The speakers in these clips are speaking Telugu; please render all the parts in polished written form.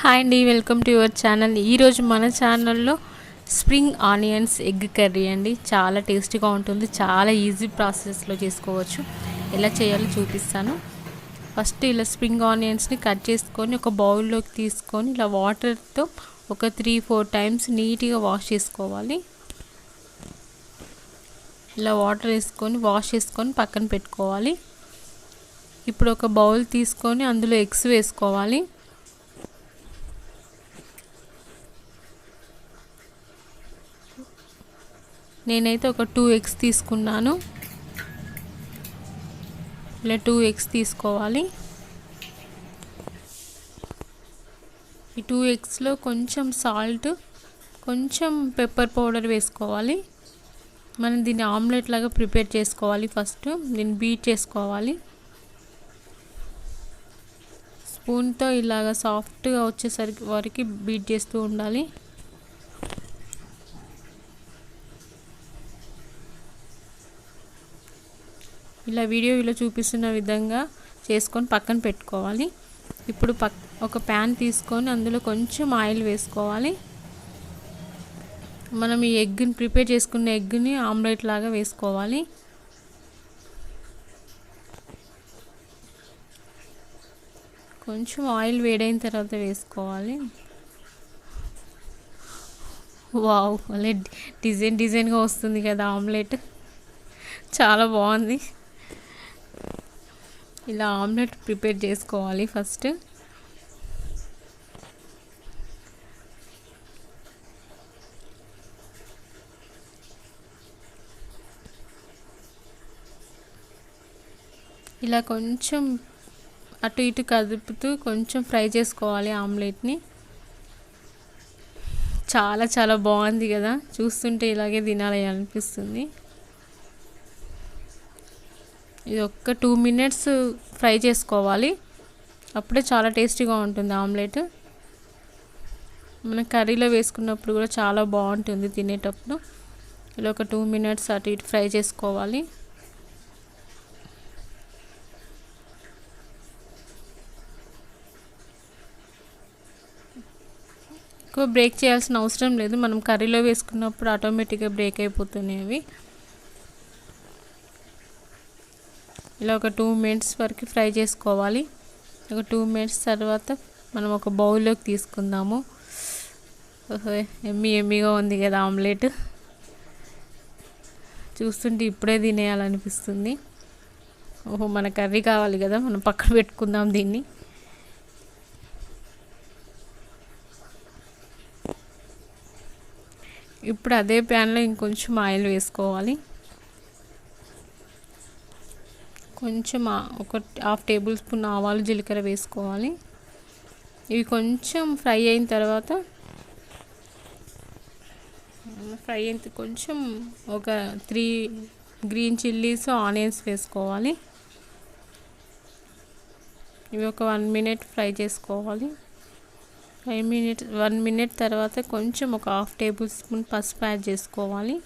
హాయ్ అండి, వెల్కమ్ టు యువర్ ఛానల్. ఈరోజు మన ఛానల్లో స్ప్రింగ్ ఆనియన్స్ ఎగ్ కర్రీ అండి. చాలా టేస్టీగా ఉంటుంది. చాలా ఈజీ ప్రాసెస్లో చేసుకోవచ్చు. ఎలా చేయాలో చూపిస్తాను. ఫస్ట్ ఇలా స్ప్రింగ్ ఆనియన్స్ని కట్ చేసుకొని ఒక బౌల్లోకి తీసుకొని ఇలా వాటర్తో ఒక 3-4 టైమ్స్ నీట్గా వాష్ చేసుకోవాలి. ఇలా వాటర్ వేసుకొని వాష్ చేసుకొని పక్కన పెట్టుకోవాలి. ఇప్పుడు ఒక బౌల్ తీసుకొని అందులో ఎగ్స్ వేసుకోవాలి. నేనైతే ఒక 2 ఎగ్స్ తీసుకున్నాను. ఇలా 2 ఎగ్స్ తీసుకోవాలి. ఈ 2 ఎగ్స్లో కొంచెం సాల్ట్, కొంచెం పెప్పర్ పౌడర్ వేసుకోవాలి. మనం దీన్ని ఆమ్లెట్ లాగా ప్రిపేర్ చేసుకోవాలి. ఫస్ట్ దీన్ని బీట్ చేసుకోవాలి. స్పూన్తో ఇలాగ సాఫ్ట్గా వచ్చేసరికి వరకు బీట్ చేస్తూ ఉండాలి. ఇలా వీడియోలో చూపిస్తున్న విధంగా చేసుకొని పక్కన పెట్టుకోవాలి. ఇప్పుడు ఒక ప్యాన్ తీసుకొని అందులో కొంచెం ఆయిల్ వేసుకోవాలి. మనం ఈ ఎగ్ని ప్రిపేర్ చేసుకున్న ఎగ్ని ఆమ్లెట్ లాగా వేసుకోవాలి. కొంచెం ఆయిల్ వేడైన తర్వాత వేసుకోవాలి. వావ్, అలా డిజైన్గా వస్తుంది కదా ఆమ్లెట్. చాలా బాగుంది. ఇలా ఆమ్లెట్ ప్రిపేర్ చేసుకోవాలి ఫస్ట్. ఇలా కొంచెం అటు ఇటు కదుపుతూ కొంచెం ఫ్రై చేసుకోవాలి ఆమ్లెట్ని. చాలా బాగుంది కదా, చూస్తుంటే ఇలాగే తినాలి అనిపిస్తుంది. ఇది ఒక్క 2 మినిట్స్ ఫ్రై చేసుకోవాలి. అప్పుడే చాలా టేస్టీగా ఉంటుంది ఆమ్లెట్. మనం కర్రీలో వేసుకున్నప్పుడు కూడా చాలా బాగుంటుంది తినేటప్పుడు. ఇలా ఒక 2 మినిట్స్ అటు ఇటు ఫ్రై చేసుకోవాలి. ఎక్కువ బ్రేక్ చేయాల్సిన అవసరం లేదు. మనం కర్రీలో వేసుకున్నప్పుడు ఆటోమేటిక్గా బ్రేక్ అయిపోతున్నాయి అవి. ఇలా ఒక 2 మినిట్స్ వరకు ఫ్రై చేసుకోవాలి. ఒక 2 మినిట్స్ తర్వాత మనం ఒక బౌల్లోకి తీసుకుందాము. ఎమ్మీగా ఉంది కదా ఆమ్లెట్. చూస్తుంటే ఇప్పుడే తినేయాలనిపిస్తుంది. మన కర్రీ కావాలి కదా, మనం పక్కన పెట్టుకుందాం దీన్ని. ఇప్పుడు అదే ప్యాన్లో ఇంకొంచెం ఆయిల్ వేసుకోవాలి. కొంచెం ఒక 1/2 టేబుల్ స్పూన్ ఆవాలు జీలకర్ర వేసుకోవాలి. ఇవి కొంచెం ఫ్రై అయిన తర్వాత కొంచెం ఒక 3 గ్రీన్ చిల్లీస్, ఆనియన్స్ వేసుకోవాలి. ఇవి ఒక 1 మినిట్ ఫ్రై చేసుకోవాలి. 1 మినిట్ తర్వాత కొంచెం ఒక 1/2 టేబుల్ స్పూన్ పసుపు యాడ్ చేసుకోవాలి.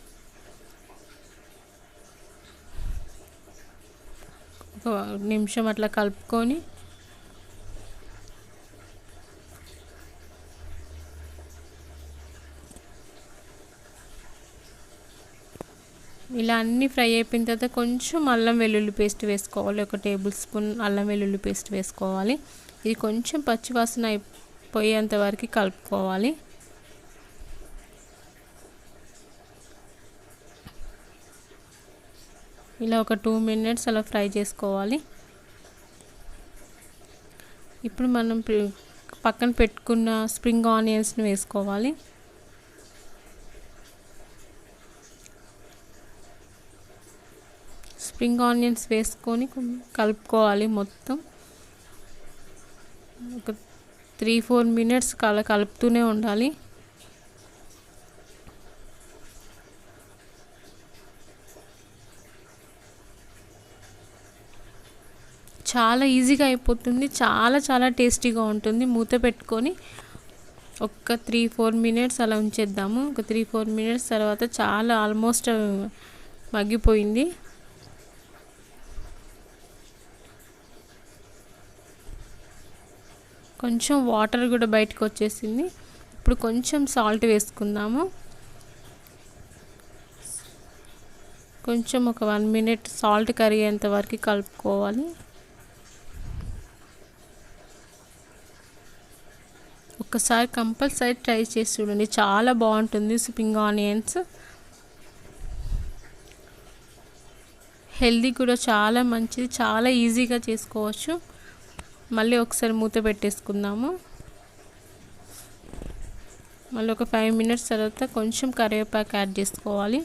ఒక నిమిషం అట్లా కలుపుకొని ఇలా అన్నీ ఫ్రై అయిపోయిన తర్వాత కొంచెం అల్లం వెల్లుల్లి పేస్ట్ వేసుకోవాలి. ఒక టేబుల్ స్పూన్ అల్లం వెల్లుల్లి పేస్ట్ వేసుకోవాలి. ఇది కొంచెం పచ్చివాసన అయిపోయేంత వరకు కలుపుకోవాలి. ఇలా ఒక 2 మినిట్స్ అలా ఫ్రై చేసుకోవాలి. ఇప్పుడు మనం పక్కన పెట్టుకున్న స్ప్రింగ్ ఆనియన్స్ని వేసుకోవాలి. స్ప్రింగ్ ఆనియన్స్ వేసుకొని కలుపుకోవాలి మొత్తం. ఒక 3-4 మినిట్స్ కలుపుతూనే ఉండాలి. చాలా ఈజీగా అయిపోతుంది. చాలా టేస్టీగా ఉంటుంది. మూత పెట్టుకొని ఒక 3-4 మినిట్స్ అలా ఉంచేద్దాము. ఒక 3-4 మినిట్స్ తర్వాత చాలా ఆల్మోస్ట్ మగ్గిపోయింది. కొంచెం వాటర్ కూడా బయటకు వచ్చేసింది. ఇప్పుడు కొంచెం సాల్ట్ వేసుకుందాము. కొంచెం ఒక 1 మినిట్ సాల్ట్ కరిగేంత వరకు కలుపుకోవాలి. ఒక్కసారి కంపల్సరీ ట్రై చేసి చూడండి, చాలా బాగుంటుంది స్ప్రింగ్ ఆనియన్స్. హెల్దీ కూడా చాలా మంచిది, చాలా ఈజీగా చేసుకోవచ్చు. మళ్ళీ ఒకసారి మూత పెట్టేసుకుందాము. మళ్ళీ ఒక 5 మినిట్స్ తర్వాత కొంచెం కరివేపాకు యాడ్ చేసుకోవాలి.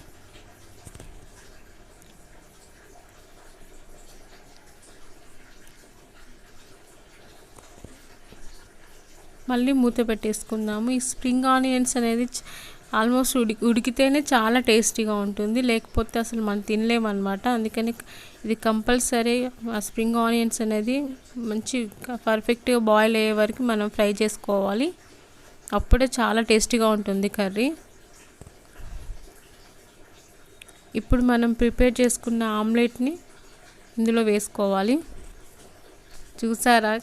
మళ్ళీ మూత పెట్టేసుకుందాము. ఈ స్ప్రింగ్ ఆనియన్స్ అనేది ఆల్మోస్ట్ ఉడికితేనే చాలా టేస్టీగా ఉంటుంది, లేకపోతే అసలు మనం తినలేమన్నమాట. అందుకని ఇది కంపల్సరీ ఆ స్ప్రింగ్ ఆనియన్స్ అనేది మంచి పర్ఫెక్ట్గా బాయిల్ అయ్యే వరకు మనం ఫ్రై చేసుకోవాలి. అప్పుడే చాలా టేస్టీగా ఉంటుంది కర్రీ. ఇప్పుడు మనం ప్రిపేర్ చేసుకున్న ఆమ్లెట్ని ఇందులో వేసుకోవాలి. చూసారా,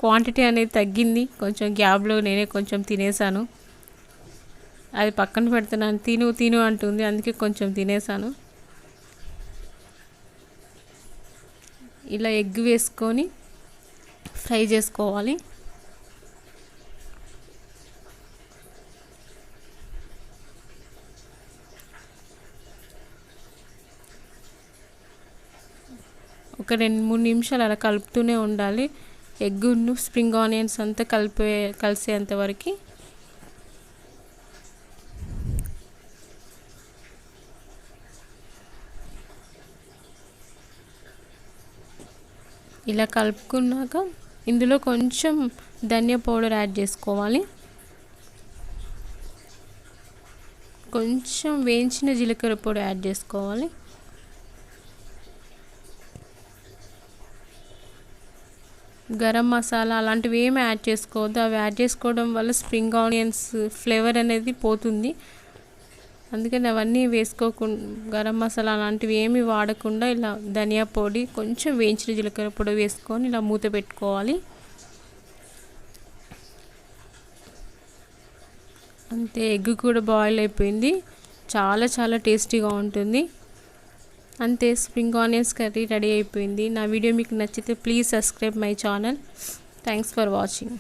క్వాంటిటీ అనేది తగ్గింది. కొంచెం గ్యాప్లో నేనే కొంచెం తినేసాను. అది పక్కన పెడుతున్నాను, తిను అంటుంది, అందుకే కొంచెం తినేసాను. ఇలా ఎగ్ వేసుకొని ఫ్రై చేసుకోవాలి. ఒక 2-3 నిమిషాలు అలా కలుపుతూనే ఉండాలి. ఎగ్గును స్ప్రింగ్ ఆనియన్స్ అంతా కలిసేంత వరకు. ఇలా కలుపుకున్నాక ఇందులో కొంచెం ధనియా పౌడర్ యాడ్ చేసుకోవాలి. కొంచెం వేయించిన జీలకర్ర పొడి యాడ్ చేసుకోవాలి. గరం మసాలా అలాంటివి ఏమి యాడ్ చేసుకోవద్దు. అవి యాడ్ చేసుకోవడం వల్ల స్ప్రింగ్ ఆనియన్స్ ఫ్లేవర్ అనేది పోతుంది. అందుకని అవన్నీ వేసుకోకుండా, గరం మసాలా అలాంటివి ఏమి వాడకుండా ఇలా ధనియా పొడి, కొంచెం వేయించిన జీలకర్ర పొడి వేసుకొని ఇలా మూత పెట్టుకోవాలి. అంతే, ఎగ్ కూడా బాయిల్ అయిపోయింది. చాలా చాలా టేస్టీగా ఉంటుంది. అంతే, స్ప్రింగ్ ఆనియన్స్ కర్రీ రెడీ అయిపోయింది. నా వీడియో మీకు నచ్చితే please subscribe my channel. Thanks for watching.